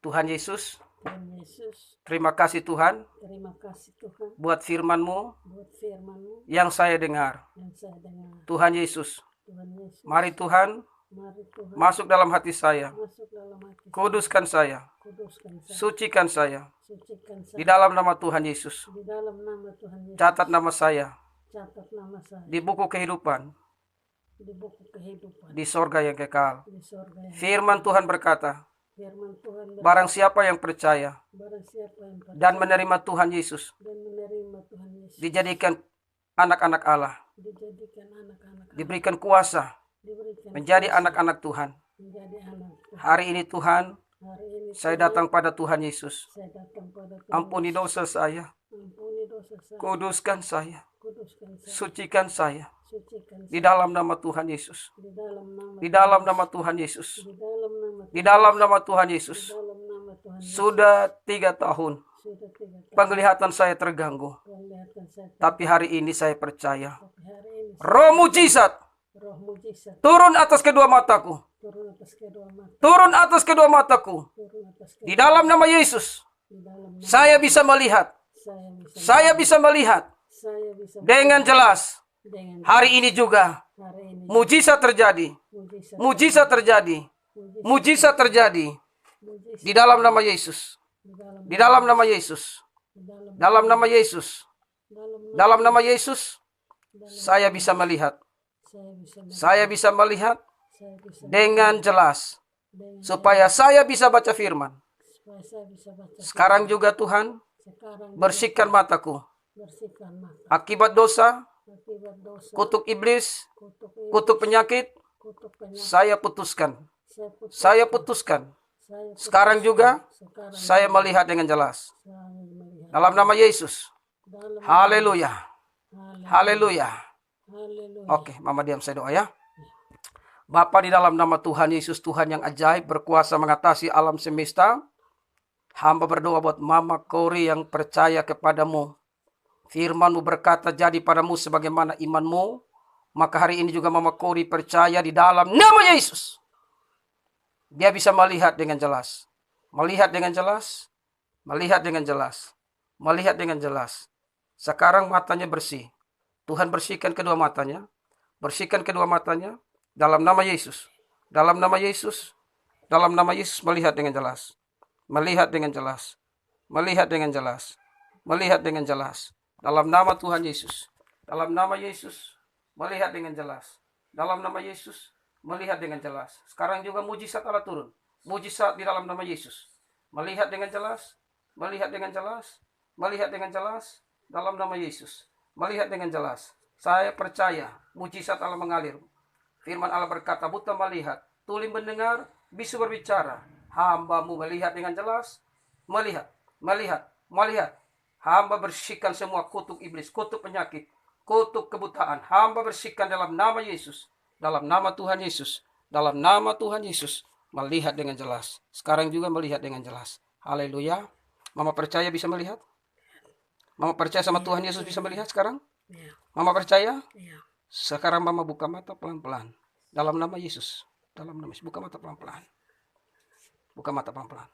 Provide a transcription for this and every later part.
Tuhan Yesus, Tuhan Yesus, terima kasih Tuhan terima kasih Tuhan buat firman-Mu buat firman-Mu yang saya dengar. yang saya dengar. Tuhan Yesus, Tuhan Yesus, mari Tuhan mari Tuhan masuk dalam hati saya. masuk dalam hati Kuduskan saya, kuduskan saya, sucikan saya. sucikan saya Di dalam nama Tuhan Yesus, di dalam nama Tuhan Yesus. catat nama saya Catat nama saya di buku kehidupan di buku kehidupan di sorga yang kekal. di surga yang Firman Tuhan berkata, firman Tuhan barang siapa yang percaya barang siapa yang percaya dan menerima Tuhan Yesus, dan menerima Tuhan Yesus dijadikan anak-anak Allah, dijadikan anak-anak diberikan kuasa diberikan menjadi kuasa anak-anak Tuhan. menjadi anak Tuhan. Hari ini Tuhan, Hari ini saya Tuhan, datang pada Tuhan Yesus. saya datang pada Tuhan Ampuni Yesus. dosa saya, Ampuni dosa saya, kuduskan saya, kuduskan saya, sucikan saya. sucikan Di saya dalam nama Tuhan Yesus. di dalam nama Di dalam nama Tuhan Yesus. di dalam nama Di dalam nama Tuhan di Yesus. dalam nama Tuhan Yesus. Sudah 3 tahun Sudah 3 tahun penglihatan saya terganggu. penglihatan saya, Tapi hari ini saya percaya. tapi hari ini Roh mujizat roh mujizat turun atas kedua mataku. turun atas kedua mata, Turun atas kedua mataku. turun atas kedua, Di dalam nama Yesus. di dalam nama Saya bisa melihat. saya Saya bisa bisa melihat saya bisa dengan jelas. dengan Hari ini juga hari ini mujizat terjadi. mujizat Mujizat terjadi. Mujizat terjadi. mujizat Di dalam nama Yesus. di Di dalam nama Yesus. dalam Dalam nama Yesus. dalam Dalam nama Yesus. Saya bisa melihat. saya Saya bisa bisa melihat saya bisa dengan jelas. dengan Supaya saya bisa baca firman. supaya saya bisa baca Sekarang juga Tuhan, sekarang bersihkan mataku. bersihkan mata Akibat dosa, akibat dosa kutuk iblis, kutuk kutuk penyakit, kutuk penyakit saya putuskan. saya Saya putuskan. saya Sekarang juga, sekarang saya melihat dengan jelas. saya melihat Dalam nama Yesus. dalam Haleluya. haleluya Haleluya. haleluya. Oke, Mama diam, saya doa ya. Bapa, di dalam nama Tuhan Yesus, Tuhan yang ajaib, berkuasa mengatasi alam semesta. Hamba berdoa buat Mama Kori yang percaya kepadamu. Firman-Mu berkata, jadi padamu sebagaimana imanmu. Maka hari ini juga Mama Kori percaya di dalam nama Yesus. Dia bisa melihat dengan jelas. Melihat dengan jelas. Melihat dengan jelas. Melihat dengan jelas. Sekarang matanya bersih. Tuhan bersihkan kedua matanya. Bersihkan kedua matanya. Dalam nama Yesus. Dalam nama Yesus. Dalam nama Yesus melihat dengan jelas. Melihat dengan jelas. Melihat dengan jelas. Melihat dengan jelas. Dalam nama Tuhan Yesus. Dalam nama Yesus. Melihat dengan jelas. Dalam nama Yesus. Melihat dengan jelas. Sekarang juga mujizat Allah turun. Mujizat di dalam nama Yesus. Melihat dengan jelas. Melihat dengan jelas. Melihat dengan jelas. Dalam nama Yesus. Melihat dengan jelas. Saya percaya mujizat Allah mengalir. Firman Allah berkata, buta melihat, tuli mendengar, bisu berbicara. Hamba-Mu melihat dengan jelas. Melihat, melihat, melihat. Hamba bersihkan semua kutuk iblis, kutuk penyakit, kutuk kebutaan. Hamba bersihkan dalam nama Yesus. Dalam nama Tuhan Yesus. Dalam nama Tuhan Yesus. Melihat dengan jelas. Sekarang juga melihat dengan jelas. Haleluya. Mama percaya bisa melihat? Mama percaya sama Tuhan Yesus bisa melihat sekarang? Ya, Mama percaya? ya. Sekarang Mama buka mata pelan-pelan. Dalam nama Yesus. Dalam nama Yesus. Buka mata pelan-pelan. Buka mata pelan-pelan.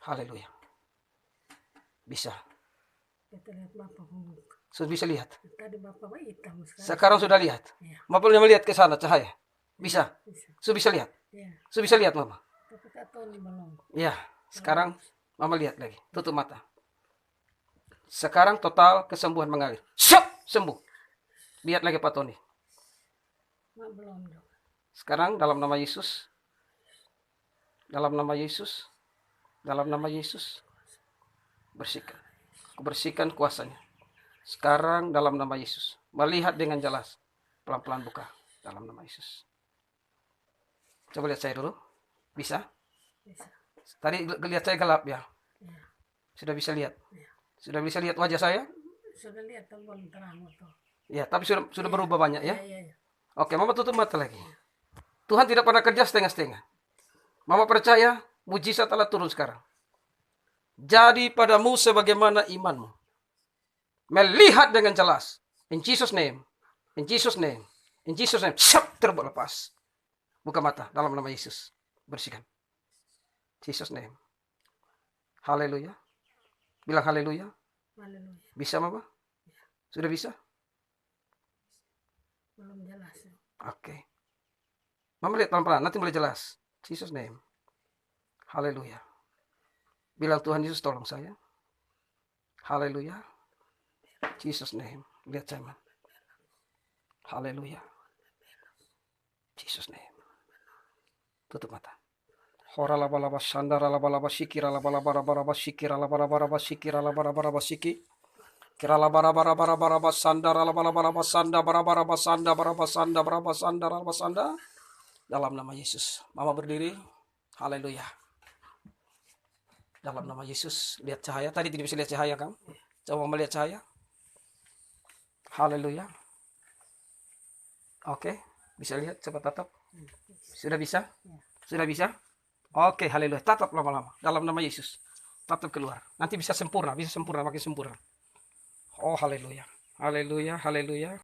Haleluya. Bisa. Kita lihat Bapak membuka. Sudah bisa lihat. Tadi Bapak hitam Sekarang sudah lihat. Ya, Mama boleh melihat ke sana cahaya. Bisa. bisa. Sudah bisa lihat. Ya, Sudah bisa lihat Mama. tapi tak tahu nih belum. Ya. Sekarang Mama lihat lagi. Tutup mata. Sekarang total kesembuhan mengalir. Sembuh. Lihat lagi Pak Tony. Mak belum dong. Sekarang dalam nama Yesus. Dalam nama Yesus. Dalam nama Yesus. Bersihkan. Bersihkan kuasanya. Sekarang dalam nama Yesus. Melihat dengan jelas. Pelan-pelan buka. Dalam nama Yesus. Coba lihat saya dulu. Bisa? Bisa. Tadi lihat saya gelap ya. Ya, Sudah bisa lihat. ya. Sudah bisa lihat wajah saya? Sudah lihat belum terang tuh. Ya, tapi sudah berubah banyak ya. Ya, ya. Oke, Mama tutup mata lagi. Tuhan tidak pernah kerja setengah-setengah. Mama percaya mujizat Allah turun sekarang. Jadi padamu sebagaimana imanmu. Melihat dengan jelas. In Jesus name. In Jesus name. In Jesus name. Siap, terlepas. Buka mata dalam nama Yesus. Bersihkan. Jesus name. Haleluya. Bilang haleluya. Haleluya. Bisa Mama? Sudah bisa? Belum jelas. Oke. Mama lihat pelan-pelan, nanti mulai jelas. Jesus name. Haleluya. Bilang Tuhan Yesus tolong saya. Haleluya. Jesus name. Lihat saya, Man. Haleluya. Jesus name. Tutup mata. Hora laba laba sandara laba laba sikira laba laba laba laba sikira laba laba laba sikira laba laba laba siki. Kira laba laba laba laba laba sandara laba laba laba sanda baraba laba sanda baraba sanda baraba sanda laba sanda. Dalam nama Yesus. Mama berdiri. Haleluya. Dalam nama Yesus. Lihat cahaya. Tadi tidak bisa lihat cahaya kan? Coba melihat cahaya. Haleluya. Oke. Bisa lihat. Coba tatap. Sudah bisa? Sudah bisa? Oke. Haleluya. Tatap lama-lama. Dalam nama Yesus. Tatap keluar. Nanti bisa sempurna. Bisa sempurna. Makin sempurna. Oh haleluya. Haleluya. Haleluya.